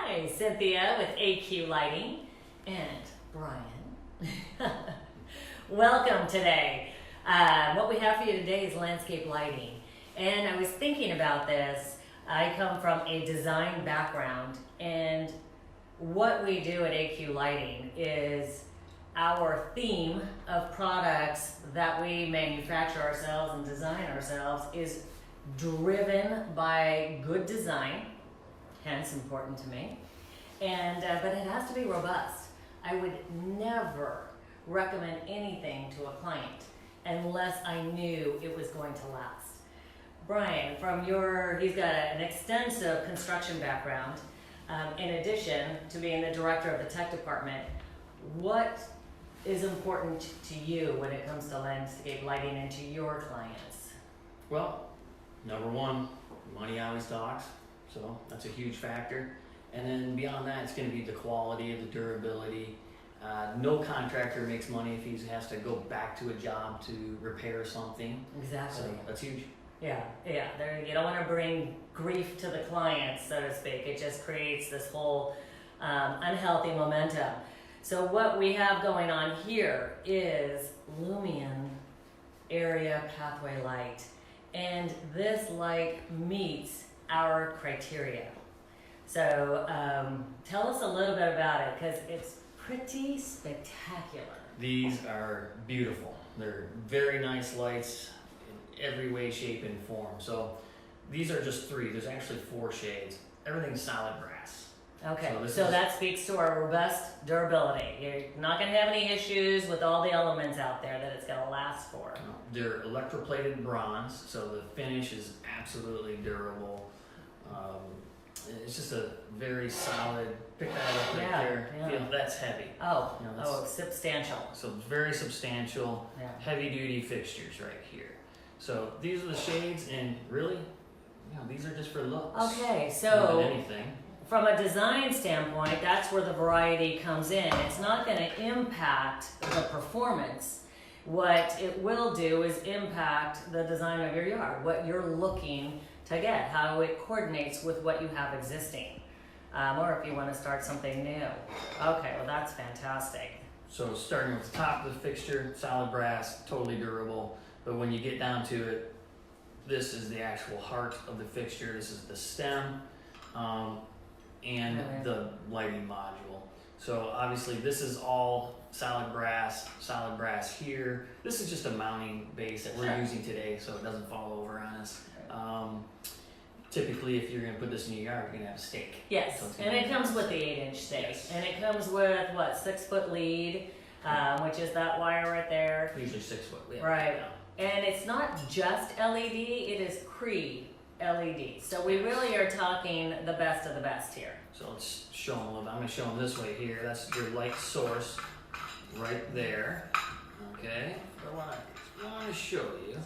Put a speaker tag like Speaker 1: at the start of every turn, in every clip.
Speaker 1: Hi, Cynthia with AQ Lighting and Brian. Welcome today. What we have for you today is landscape lighting. And I was thinking about this. I come from a design background, and what we do at AQ Lighting is our theme of products that we manufacture ourselves and design ourselves is driven by good design, hence important to me, and but it has to be robust. I would never recommend anything to a client unless I knew it was going to last. Brian, he's got an extensive construction background. In addition to being the director of the tech department, what is important to you when it comes to landscape lighting and to your clients?
Speaker 2: Well, number one, money always talks, so that's a huge factor. And then beyond that, it's going to be the quality, the durability. No contractor makes money if he has to go back to a job to repair something.
Speaker 1: Exactly.
Speaker 2: So that's huge.
Speaker 1: Yeah. You don't want to bring grief to the client, so to speak. It just creates this whole unhealthy momentum. So what we have going on here is Lumion area pathway light. And this light meets our criteria. So tell us a little bit about it, because it's pretty spectacular.
Speaker 2: These are beautiful. They're very nice lights in every way, shape, and form. So these are just three. There's actually 4 shades. Everything's solid brass.
Speaker 1: Okay, so that speaks to our robust durability. You're not going to have any issues with all the elements out there that it's going to last for.
Speaker 2: They're electroplated bronze, so the finish is absolutely durable. It's just a very solid, pick that up right there, feel that's heavy.
Speaker 1: It's substantial.
Speaker 2: So it's very substantial, heavy duty fixtures right here. So these are the shades, and really, these are just for looks.
Speaker 1: Okay, so
Speaker 2: more than anything.
Speaker 1: From a design standpoint, that's where the variety comes in. It's not going to impact the performance. What it will do is impact the design of your yard, what you're looking to get, how it coordinates with what you have existing, or if you want to start something new. Okay, well that's fantastic.
Speaker 2: So starting with the top of the fixture, solid brass, totally durable, but when you get down to it, this is the actual heart of the fixture. This is the stem. And the lighting module. So obviously this is all solid brass here. This is just a mounting base that we're using today, so it doesn't fall over on us. Typically, if you're going to put this in your yard, you're going to have a stake.
Speaker 1: Yes, so and it comes with the 8-inch stake. Yes. And it comes with, 6-foot lead, which is that wire right there.
Speaker 2: Usually 6 foot. Yeah.
Speaker 1: Right. And it's not just LED, it is Cree LED. So we really are talking the best of the best here.
Speaker 2: So let's show them a little bit. I'm going to show them this way here. That's your light source right there. Okay. I want to show you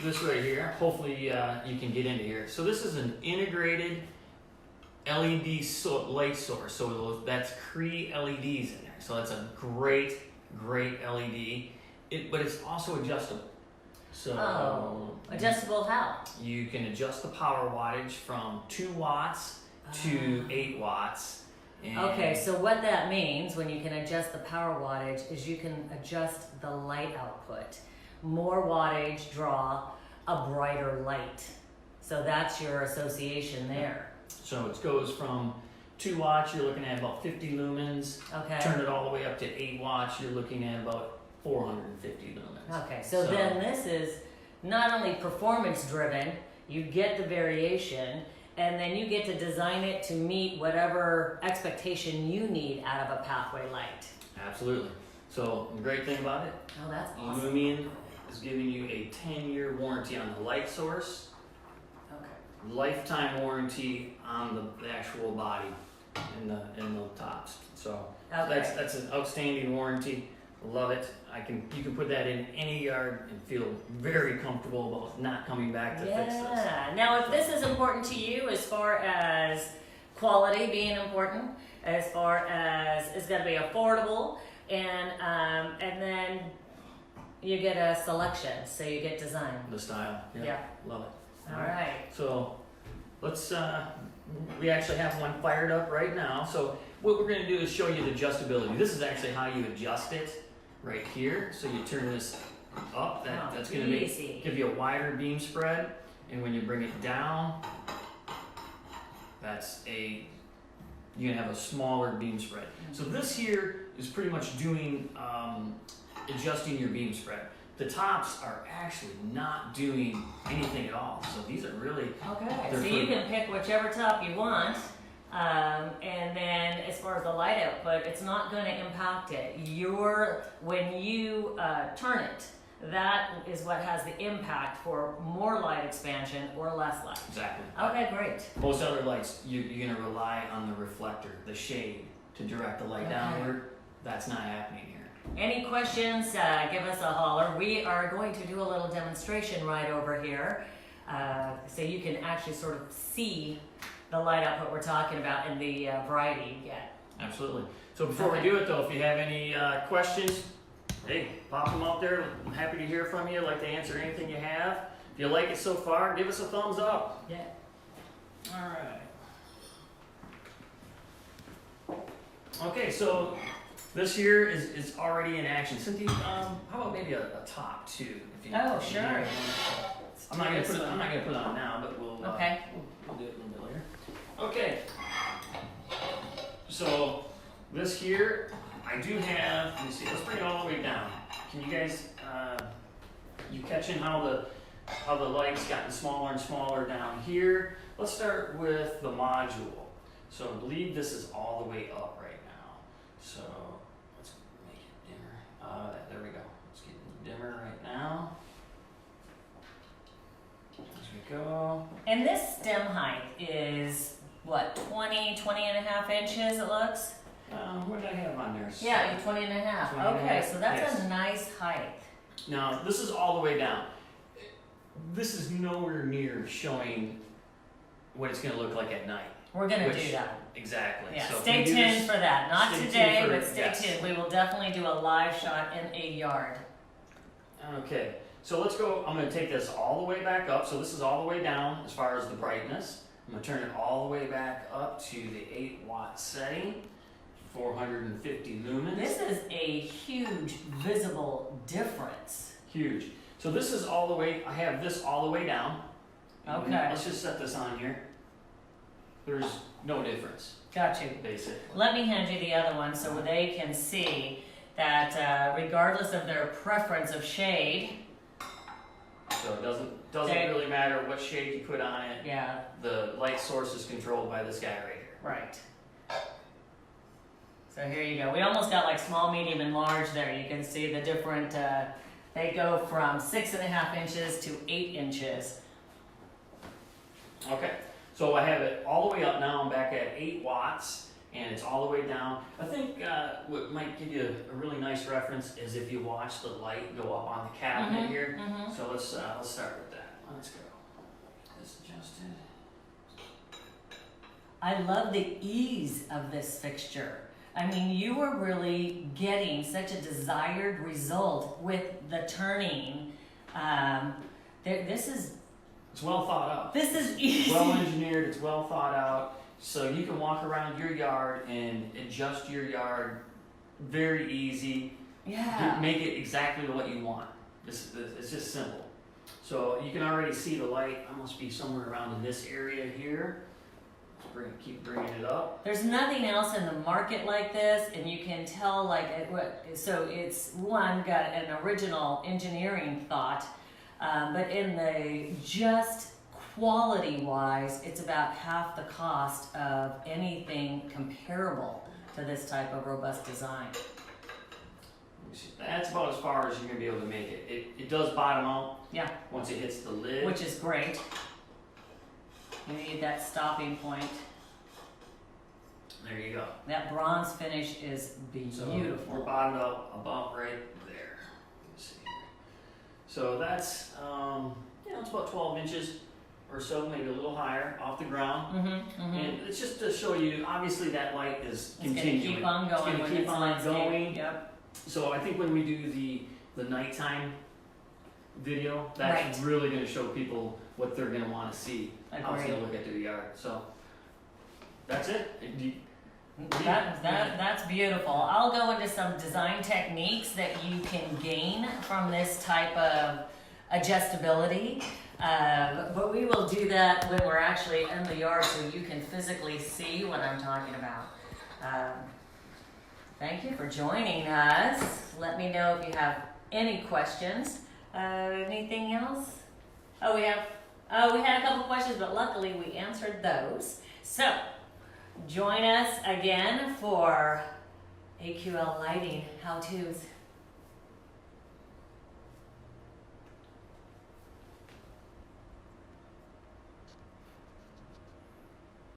Speaker 2: this right here. Hopefully you can get into here. So this is an integrated LED light source. So that's Cree LEDs in there. So that's a great LED. But it's also adjustable. So
Speaker 1: adjustable how?
Speaker 2: You can adjust the power wattage from 2 watts to 8 watts.
Speaker 1: Okay, so what that means when you can adjust the power wattage is you can adjust the light output. More wattage draw a brighter light. So that's your association there.
Speaker 2: So it goes from 2 watts, you're looking at about 50 lumens.
Speaker 1: Okay.
Speaker 2: Turn it all the way up to 8 watts, you're looking at about 450 lumens.
Speaker 1: Okay, so then this is not only performance driven, you get the variation, and then you get to design it to meet whatever expectation you need out of a pathway light.
Speaker 2: Absolutely. So the great thing about it,
Speaker 1: that's awesome.
Speaker 2: Lumion is giving you a 10-year warranty on the light source. Okay. Lifetime warranty on the actual body and the tops. So that's an outstanding warranty. Love it. You can put that in any yard and feel very comfortable about not coming back to fix this.
Speaker 1: Yeah. Now, if this is important to you, as far as quality being important, as far as it's got to be affordable, and then you get a selection, so you get design.
Speaker 2: The style. Yeah. Love it.
Speaker 1: All right.
Speaker 2: So let's, we actually have one fired up right now. So what we're gonna do is show you the adjustability. This is actually how you adjust it right here. So you turn this up, that's gonna give you a wider beam spread. And when you bring it down, you're gonna have a smaller beam spread. So this here is pretty much doing, adjusting your beam spread. The tops are actually not doing anything at all. So these are really,
Speaker 1: Okay, so you can pick whichever top you want. And then as far as the light output, it's not going to impact it. When you turn it, that is what has the impact for more light expansion or less light.
Speaker 2: exactly.
Speaker 1: Okay, great.
Speaker 2: Most other lights, you're gonna rely on the reflector, the shade, to direct the light downward. That's not happening here.
Speaker 1: Any questions, give us a holler. We are going to do a little demonstration right over here. So you can actually sort of see the light output we're talking about and the variety you get.
Speaker 2: Absolutely. So before we do it though, if you have any questions, hey, pop them out there. I'm happy to hear from you. I'd like to answer anything you have. If you like it so far, give us a thumbs up.
Speaker 1: Yeah.
Speaker 2: All right. Okay, so this here is already in action. Cynthia, how about maybe a top too? If you,
Speaker 1: Oh, sure.
Speaker 2: I'm not gonna put it on now, but we'll
Speaker 1: Okay.
Speaker 2: we'll do it a little bit later. Okay. So this here, I do have. Let me see. Let's bring it all the way down. Can you guys, you catching how the light's gotten smaller and smaller down here? Let's start with the module. So I believe this is all the way up right now. So let's make it dimmer. There we go. Let's get it dimmer right now. As we go.
Speaker 1: And this stem height is what, 20 and a half inches it looks?
Speaker 2: What did I have on there?
Speaker 1: Yeah, 20 and a half.
Speaker 2: 20 and a
Speaker 1: Okay,
Speaker 2: half,
Speaker 1: so that's
Speaker 2: yes.
Speaker 1: a nice height.
Speaker 2: Now, this is all the way down. This is nowhere near showing what it's going to look like at night.
Speaker 1: We're going to do that.
Speaker 2: Exactly.
Speaker 1: Yeah,
Speaker 2: So if
Speaker 1: stay
Speaker 2: we do
Speaker 1: tuned
Speaker 2: this-
Speaker 1: for that. Not
Speaker 2: stay
Speaker 1: today,
Speaker 2: tuned for-
Speaker 1: but stay
Speaker 2: yes.
Speaker 1: tuned. We will definitely do a live shot in a yard.
Speaker 2: Okay, so let's go. I'm going to take this all the way back up. So this is all the way down as far as the brightness. I'm going to turn it all the way back up to the 8-watt setting, 450 lumens.
Speaker 1: This is a huge visible difference.
Speaker 2: Huge. So this is all the way, I have this all the way down.
Speaker 1: Okay.
Speaker 2: Let's just set this on here. There's no difference,
Speaker 1: Got you.
Speaker 2: basically.
Speaker 1: Let me hand you the other one so they can see that regardless of their preference of shade,
Speaker 2: So it doesn't
Speaker 1: Okay.
Speaker 2: really matter what shade you put on it.
Speaker 1: yeah,
Speaker 2: The light source is controlled by this guy right here.
Speaker 1: right. So here you go. We almost got like small, medium, and large there. You can see the different, they go from 6.5 inches to 8 inches.
Speaker 2: Okay, so I have it all the way up now. I'm back at 8 watts, and it's all the way down. I think what might give you a really nice reference is if you watch the light go up on the cabinet here.
Speaker 1: Mhm.
Speaker 2: So let's start with that. Let's go. This adjusted.
Speaker 1: I love the ease of this fixture. I mean, you are really getting such a desired result with the turning. This is
Speaker 2: It's well thought out.
Speaker 1: easy.
Speaker 2: Well engineered. It's well thought out. So you can walk around your yard and adjust your yard very easy.
Speaker 1: Yeah.
Speaker 2: Make it exactly what you want. It's just simple. So you can already see the light. I must be somewhere around in this area here. Let's keep bringing it up.
Speaker 1: There's nothing else in the market like this, and you can tell so it's one got an original engineering thought, but in the just quality wise, it's about half the cost of anything comparable to this type of robust design.
Speaker 2: Let me see. That's about as far as you're gonna be able to make it. It does bottom out.
Speaker 1: Yeah. Once
Speaker 2: it hits the lid.
Speaker 1: Which is great. You need that stopping point.
Speaker 2: There you go.
Speaker 1: That bronze finish is
Speaker 2: So
Speaker 1: beautiful.
Speaker 2: we're bottomed up about right there. Let's see here. So that's it's about 12 inches or so, maybe a little higher off the ground. And it's just to show you, obviously that light is
Speaker 1: It's
Speaker 2: continuing.
Speaker 1: gonna keep on going.
Speaker 2: It's gonna
Speaker 1: when
Speaker 2: keep
Speaker 1: it's
Speaker 2: on
Speaker 1: landscape.
Speaker 2: going.
Speaker 1: Yep.
Speaker 2: So I think when we do the nighttime video, that's
Speaker 1: Right.
Speaker 2: really going to show people what they're gonna want to see. How it's
Speaker 1: Agreed.
Speaker 2: gonna look at the yard. So that's it.
Speaker 1: That's beautiful. I'll go into some design techniques that you can gain from this type of adjustability. But we will do that when we're actually in the yard so you can physically see what I'm talking about. Thank you for joining us. Let me know if you have any questions. Anything else? We had a couple questions, but luckily we answered those. So, join us again for AQL Lighting How-Tos.